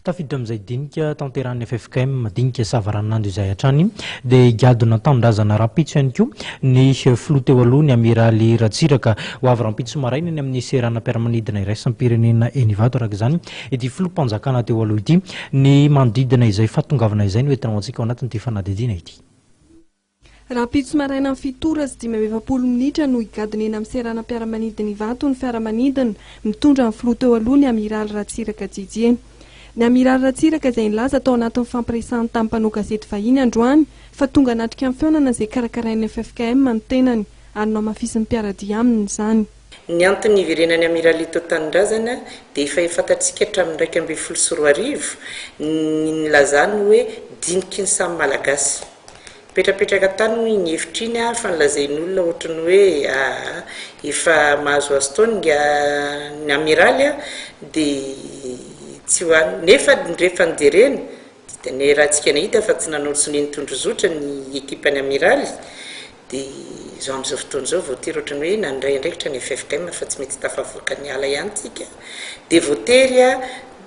Tafiditra amin'izay dinika tanteran'ny FFKM madinika savaranandro izay hatrany dia gadona tanindrazana rahampitso ihany koa ny filoha teo aloha ny Amiraly Ratsiraka ho avy rahampitso maraina ny amin'ny seranam-piaramanidina iraisam-pirenena Enivato araka izany ity filoham-panjakana teo aloha ity ny manodidina izay fatongavana izay no entina antsika ao anatin'ity fanadidina ity. Rahampitso maraina amin'ny fitora sy 20 minitra no higadona eny amin'ny seranam-piaramanidina Enivato ny fiaramanidina mitondra ny filoha teo aloha ny Amiraly Ratsiraka Didier. Ny Amiraly Ratsiraka izay nilaza tao anatin'ny fampiresahany tamin'ny mpanao gazety vahiny androany fa tonga hanatrika amin'ny fiaonana izay karakarain'ny FFKM ny tenany ary namafisin'ny mpiaradia aminy izany. Ny antony iverenan'ny Amiraly tanindrazana dia efa fantatsika hatramin'ny 2024 ny lazany hoe diniky ny samy malagasy. Petrapetraka tany ny hevitriny fa nilazain'olona ohatrany hoe efa mahazo azy taona ny Amiraly dia tsy hoany nefa rehefa nijerena dia ny raha tsika nahita fa tsy nanao tsy nitondro zotra ny ekipany Amiraly dia izao amin'izao fotoana izao voatery ohatrany hoe nandray andraikitra ny FFKM fa tsy mety tafavoaka ny ala ihany tsika dia voatery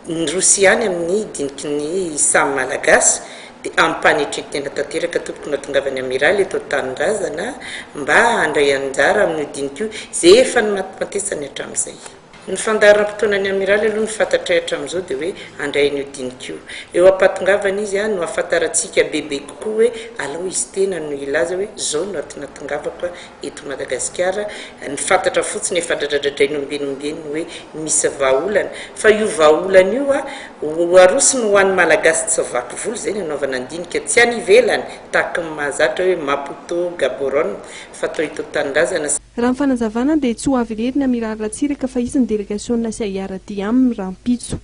nyrosy ihany amin'ny diniky ny samy malagasy dia ampanitrika tena tanteraka tompoko natongavany Amiraly eto tanindrazana mba handray anjara amin'ny dinika io izay efa ny matesany hatramin'izay. Ny fandaharam-potoanan'ny Amiraly aloha ny fantatra hatramin'izao dia hoe handray an'io dinika io. Eo ampatongavana izy no ahafantarantsika bebe kokoa hoe aloha izy tena no ilaza hoe zao no natongavako eto Madagasikara. Ny fantatra fotsiny efa dradradradrainy ombenombeny hoe misy vahaolana fa io vahaolana io arosony ho an'ny malagasy tsy vaky volo izay ny anaovana ny dinika tsy any ivelany tahaka ny mahazatra hoe Maputo, Gaborone fa atao eto tanindrazana. Raha ny fanazavana dia tsy ho avy irery ny Amiraly Ratsiraka fa izy ny délégation-na sy hiarahana amin'ny rahampitso.